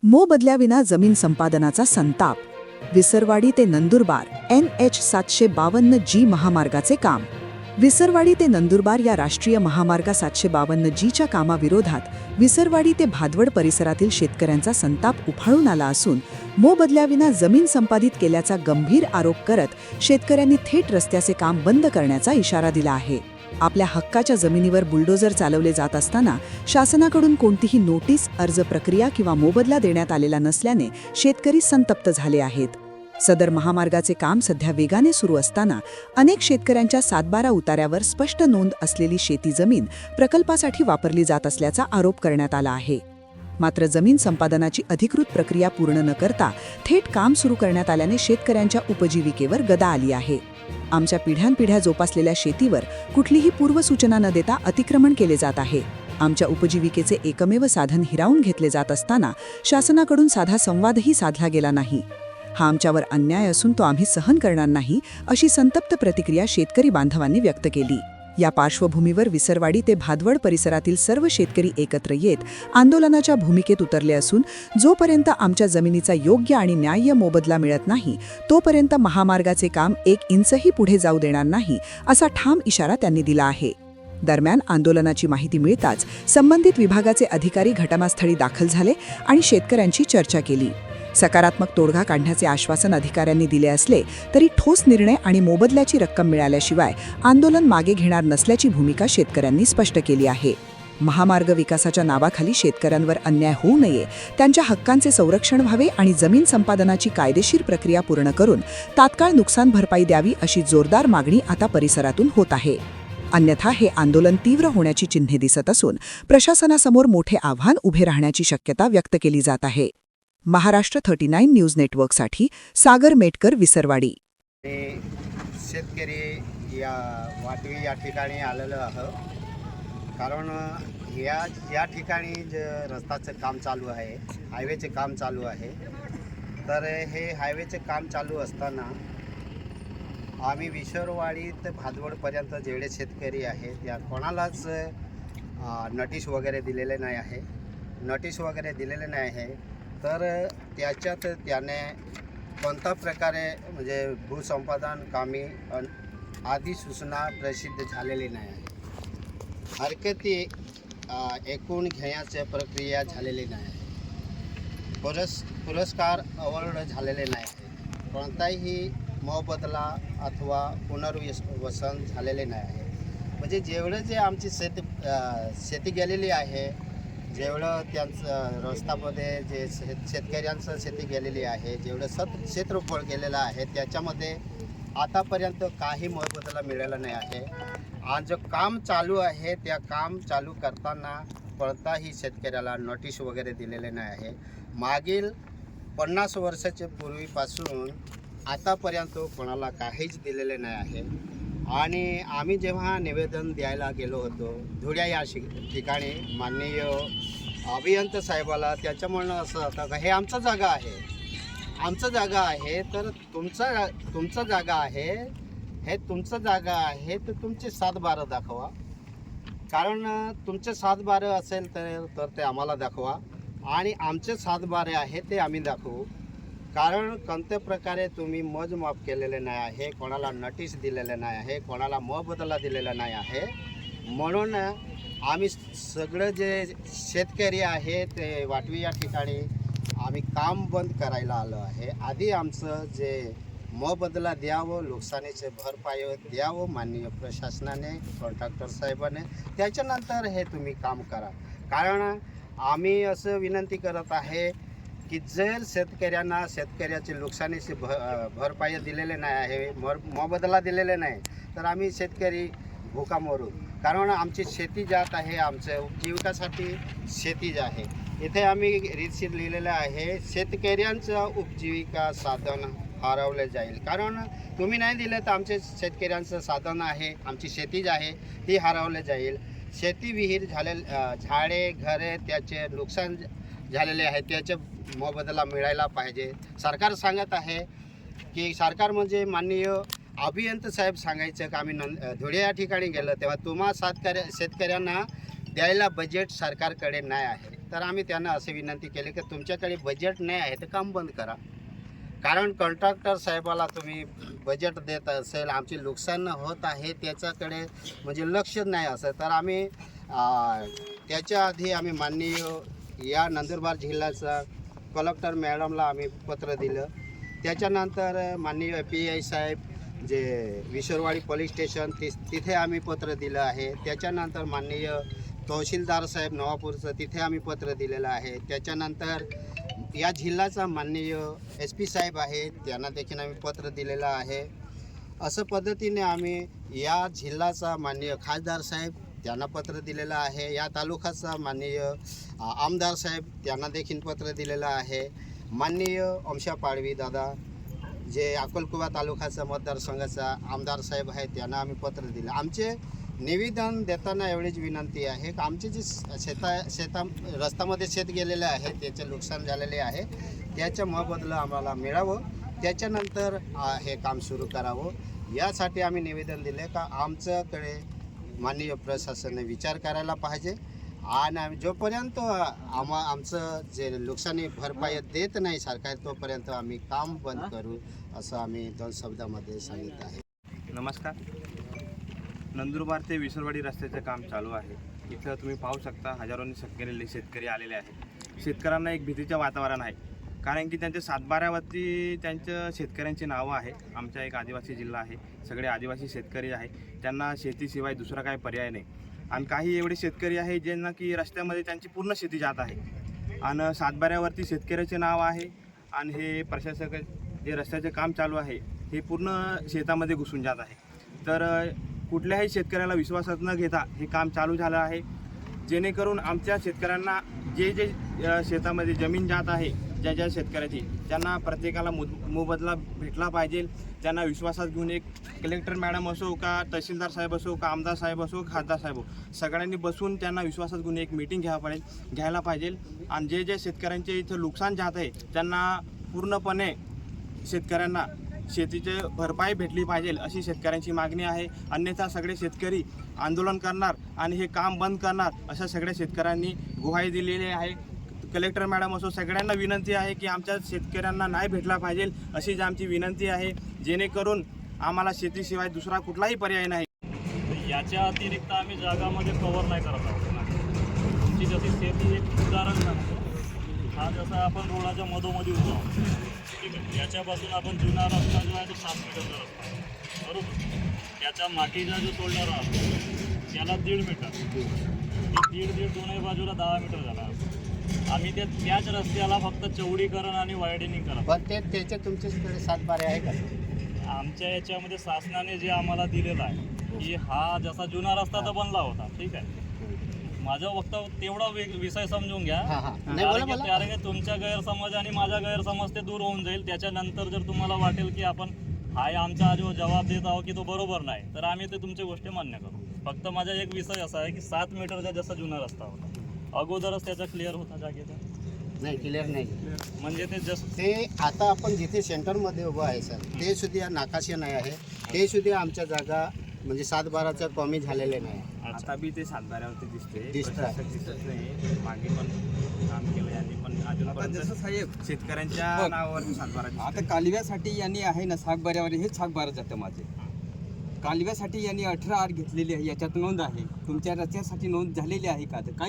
मोबदल्याविना जमीन संपादनाचा संताप. विसरवाडी ते नंदुरबार NH 752G महामार्गाचे काम. विसरवाडी ते नंदुरबार या राष्ट्रीय महामार्ग 752Gच्या कामाविरोधात विसरवाडी ते भादवड परिसरातील शेतकऱ्यांचा संताप उफाळून आला असून मोबदल्याविना जमीन संपादित केल्याचा गंभीर आरोप करत शेतकऱ्यांनी थेट रस्त्याचे काम बंद करण्याचा इशारा दिला आहे. आपल्या हक्काच्या जमिनीवर बुलडोझर चालवले जात असताना शासनाकडून कोणतीही नोटीस, अर्ज प्रक्रिया किंवा मोबदला देण्यात आलेला नसल्याने शेतकरी संतप्त झाले आहेत. सदर महामार्गाचे काम सध्या वेगाने सुरू असताना अनेक शेतकऱ्यांच्या 7/12 उतार्यावर स्पष्ट नोंद असलेली शेती जमीन प्रकल्पासाठी वापरली जात असल्याचा आरोप करण्यात आला आहे. मात्र जमीन संपादनाची अधिकृत प्रक्रिया पूर्ण न करता थेट काम सुरू करण्यात आल्याने शेतकऱ्यांच्या उपजीविकेवर गदा आली आहे. आमच्या पिढ्यानपिढ्या जोपासलेल्या शेतीवर कुठलीही पूर्वसूचना न देता अतिक्रमण केले जात आहे. आमच्या उपजीविकेचे एकमेव साधन हिरावून घेतले जात असताना शासनाकडून साधा संवादही साधला गेला नाही. हा आमच्यावर अन्याय असून तो आम्ही सहन करणार नाही, अशी संतप्त प्रतिक्रिया शेतकरी बांधवांनी व्यक्त केली. या पार्श्वभूमीवर विसरवाडी ते भादवड परिसरातील सर्व शेतकरी एकत्र येत आंदोलनाच्या भूमिकेत उतरले असून जोपर्यंत आमच्या जमिनीचा योग्य आणि न्याय्य मोबदला मिळत नाही तोपर्यंत महामार्गाचे काम 1 इंचही पुढे जाऊ देणार नाही, असा ठाम इशारा त्यांनी दिला आहे. दरम्यान आंदोलनाची माहिती मिळताच संबंधित विभागाचे अधिकारी घटनास्थळी दाखल झाले आणि शेतकऱ्यांची चर्चा केली. सकारात्मक तोडगा काढण्याचे आश्वासन अधिकाऱ्यांनी दिले असले तरी ठोस निर्णय आणि मोबदल्याची रक्कम मिळाल्याशिवाय आंदोलन मागे घेणार नसल्याची भूमिका शेतकऱ्यांनी स्पष्ट केली आहे. महामार्ग विकासाच्या नावाखाली शेतकऱ्यांवर अन्याय होऊ नये, त्यांच्या हक्कांचे संरक्षण व्हावे आणि जमीन संपादनाची कायदेशीर प्रक्रिया पूर्ण करून तात्काळ नुकसान भरपाई द्यावी, अशी जोरदार मागणी आता परिसरातून होत आहे. अन्यथा हे आंदोलन तीव्र होण्याची चिन्हे दिसत असून प्रशासनासमोर मोठे आव्हान उभे राहण्याची शक्यता व्यक्त केली जात आहे. महाराष्ट्र 39 न्यूज नेटवर्कसाठी सागर मेटकर, विसरवाडी. शेतकरी या वाटवी या ठिकाणी आलेलो आहोत, कारण या ठिकाणी जे रस्त्याचं काम चालू आहे, हायवेचे काम चालू आहे. तर हे हायवेचे काम चालू असताना आम्ही विसरवाडी ते भादवडपर्यंत जेवढे शेतकरी आहेत त्या कोणालाच नोटीस वगैरे दिलेले नाही आहे. तर त्याच्यात त्याने कोणत्या प्रकारे म्हणजे भूसंपादन कामी आदी सूचना प्रसिद्ध झालेली नाही आहे. हरकती एकूण घेण्याची प्रक्रिया झालेली नाही आहे. पुरस्कार अवॉर्ड झालेले नाही आहे. कोणताही मोबदला अथवा पुनर्वसन झालेले नाही आहे. म्हणजे जेवढं जे आमची शेती गेलेली आहे, जेवढं त्यांचं रस्त्यामध्ये जे शेतकऱ्यांचं शेती गेलेली आहे, जेवढं क्षेत्रफळ गेलेलं आहे त्याच्यामध्ये आतापर्यंत काही मोबदला मिळाला नाही आहे. आज जो काम चालू आहे त्या काम चालू करताना कोणताही शेतकऱ्याला नोटीस वगैरे दिलेले नाही आहे. मागील 50 वर्षाच्या पूर्वीपासून आतापर्यंत कोणाला काहीच दिलेले नाही आहे. आणि आम्ही जेव्हा निवेदन द्यायला गेलो होतो धुळ्या या ठिकाणी माननीय अभियंता साहेबाला, त्याचं म्हणणं असं होतं का हे आमचं जागा आहे, तर तुमचं जागा आहे, हे तुमचं जागा आहे तर तुमचे 7/12 दाखवा. कारण तुमचे 7/12 असेल तर ते आम्हाला दाखवा आणि आमचे 7/12 आहे ते आम्ही दाखवू. कारण कोणत्या प्रकारे तुम्ही मोजमाप केलेले नाही आहे, कोणाला नोटीस दिलेले नाही आहे, कोणाला मोबदला दिलेला नाही आहे. म्हणून आम्ही सगळं जे शेतकरी आहे ते वाटवी या ठिकाणी आम्ही काम बंद करायला आलो आहे. आधी आमचं जे मोबदला द्यावं, नुकसानीचे भरपाई द्यावं माननीय प्रशासनाने, कॉन्ट्रॅक्टर साहेबाने, त्याच्यानंतर हे तुम्ही काम करा. कारण आम्ही असं विनंती करत आहे की जर शेतकऱ्याचे नुकसानीची भरपाई दिलेले नाही आहे, मोबदला दिलेले नाही, तर आम्ही शेतकरी भुका मरू. कारण आमची शेती जात आहे, आमच्या उपजीविकासाठी शेती जी आहे. इथे आम्ही रीतशीर लिहिलेलं आहे, शेतकऱ्यांचं उपजीविका साधन हरवले जाईल. कारण तुम्ही नाही दिलं तर आमचे शेतकऱ्यांचं साधन आहे, आमची शेती जी आहे ती हरवले जाईल. शेती विहीर झाडे घरे त्याचे नुकसान झालेले आहे, त्याचे मोबदला मिळायला पाहिजे. सरकार सांगत आहे की सरकार म्हणजे माननीय अभियंता साहेब सांगायचं की आम्ही धुळे या ठिकाणी गेलो तेव्हा शेतकऱ्यांना द्यायला बजेट सरकारकडे नाही आहे. तर आम्ही त्यांना असे विनंती केली की तुमच्याकडे बजेट नाही आहे तर काम बंद करा. कारण कॉन्ट्रॅक्टर साहेबाला तुम्ही बजेट देत असेल, आमचे नुकसान होत आहे त्याच्याकडे म्हणजे लक्ष नाही असं, तर आम्ही त्याच्या आधी आम्ही माननीय या नंदुरबार जिल्ह्याचा कलेक्टर मॅडमला आम्ही पत्र दिलं. त्याच्यानंतर माननीय PI साहेब जे विसरवाडी पोलीस स्टेशन तिथे आम्ही पत्र दिलं आहे. त्याच्यानंतर माननीय तहसीलदार साहेब नवापूरचं तिथे आम्ही पत्र दिलेलं आहे. त्याच्यानंतर या जिल्ह्याचा माननीय SP साहेब आहे त्यांना देखील आम्ही पत्र दिलेलं आहे. असं पद्धतीने आम्ही या जिल्ह्याचा माननीय खासदार साहेब त्यांना पत्र दिलेलं आहे. या तालुक्याचा माननीय आमदार साहेब त्यांना देखील पत्र दिलेलं आहे. माननीय अमशा पाडवी दादा जे अकोलकुवा तालुक्याचा मतदारसंघाचा आमदार साहेब आहे त्यांना आम्ही पत्र दिलं. आमचे निवेदन देताना एवढीच विनंती आहे की आमचे जे रस्त्यामध्ये शेत गेलेले आहे, त्याचे नुकसान झालेले आहे, त्याचं मोबदला आम्हाला मिळावं, त्याच्यानंतर हे काम सुरू करावं. यासाठी आम्ही निवेदन दिले का आमच्याकडे माननीय प्रशासनाने विचार करायला पाहिजे आणि जोपर्यंत आमचं जे नुकसानी भरपाई देत नाही सरकार तोपर्यंत आम्ही काम बंद करू असं आम्ही 2 शब्दामध्ये सांगितलं आहे. नमस्कार. नंदुरबार ते विसरवाडी रस्त्याचं काम चालू आहे. इथं तुम्ही पाहू शकता हजारोंनी शेतकरी आलेले आहेत. शेतकऱ्यांना एक भीतीचं वातावरण आहे, कारण की त्यांच्या सातबाऱ्यावरती त्यांच्या शेतकऱ्यांची नावं आहे. आमचा एक आदिवासी जिल्हा आहे, सगळे आदिवासी शेतकरी आहे, त्यांना शेतीशिवाय दुसरा काही पर्याय नाही. आणि काही एवढे शेतकरी आहे ज्यांना की रस्त्यामध्ये त्यांची पूर्ण शेती जात आहे आणि सातबाऱ्यावरती शेतकऱ्याचे नाव आहे आणि हे प्रशासक जे रस्त्याचे काम चालू आहे हे पूर्ण शेतामध्ये घुसून जात आहे. तर कुठल्याही शेतकऱ्याला विश्वासात न घेता हे काम चालू झालं आहे, जेणेकरून आमच्या शेतकऱ्यांना जे शेतामध्ये जमीन जात आहे ज्या शेतकऱ्याची त्यांना प्रत्येकाला मोबदला भेटला पाहिजे. त्यांना विश्वासात घेऊन एक कलेक्टर मॅडम असो का तहसीलदार साहेब असो का आमदार साहेब असो खासदार साहेब हो, सगळ्यांनी बसून त्यांना विश्वासात घेऊन एक मीटिंग घ्यायला पाहिजे आणि जे शेतकऱ्यांचे इथं नुकसान जात आहे त्यांना पूर्णपणे शेतकऱ्यांना शेतीचे भरपाई भेटली पाहिजे अशी शेतकऱ्यांची मागणी आहे. अन्यथा सगळे शेतकरी आंदोलन करणार आणि हे काम बंद करणार अशा सगळ्या शेतकऱ्यांनी गुहाही दिलेली आहे. कलेक्टर मॅडम असो सगळ्यांना विनंती आहे की आमच्या शेतकऱ्यांना न्याय भेटला पाहिजे अशीच आमची विनंती आहे, जेणेकरून आम्हाला शेतीशिवाय दुसरा कुठलाही पर्याय नाही. याच्या अतिरिक्त आम्ही जागामध्ये कव्हर नाही करत आहोत ना. तुमची जशी शेती एक उदाहरण सांगतो, हा जसा आपण रोडाच्या मधोमधी उभा आहोत, ठीक आहे, याच्यापासून आपण जुना रस्ता जो आहे तो 7 मीटरचा रस्ता आहे, बरोबर. त्याच्या मातीचा जो तोडणारा असतो त्याला 1.5 मीटर, दीड दोन्ही बाजूला 10 मीटर झाला. आम्ही त्याच रस्त्याला फक्त चौडीकरण आणि वायडनिंग करा. पण त्याचे तुमच्याकडे 7 बारे आहे का? आमच्या याच्यामध्ये शासनाने जे आम्हाला दिलेलं आहे की हा जसा जुना रस्ता तर बनला होता, ठीक आहे. माझं फक्त तेवढा विषय समजून घ्या, कारण की तुमच्या गैरसमज आणि माझा गैरसमज ते दूर होऊन जाईल. त्याच्यानंतर जर तुम्हाला वाटेल की आपण हा आमचा जो जबाब देत आहोत की तो बरोबर नाही, तर आम्ही ते तुमची गोष्टी मान्य करू. फक्त माझा एक विषय असा आहे की 7 मीटरचा जसा जुना रस्ता होता अगोदरच त्याचा क्लिअर होता जागेचा नाही, क्लिअर नाही. म्हणजे ते आता आपण जिथे सेंटरमध्ये उभं आहे सर, ते सुद्धा नाकाशे नाही आहे, ते सुद्धा आमच्या जागा म्हणजे 7-12च्या कमी झालेले नाही. आता बी ते सातबाऱ्यावरती दिसतं. दिसत नाही. मागे पण काम केलं यांनी, पण अजून साहेब शेतकऱ्यांच्या नावावरती सातबारा. आता कालव्यासाठी यांनी आहे ना सागबाऱ्यावर हे सागबारा जातं माझे. कालव्यासाठी यांनी 18 आर घेतलेली आहे, याच्यात नोंद आहे. तुमच्या रस्त्यासाठी नोंद झालेली आहे का? तर काही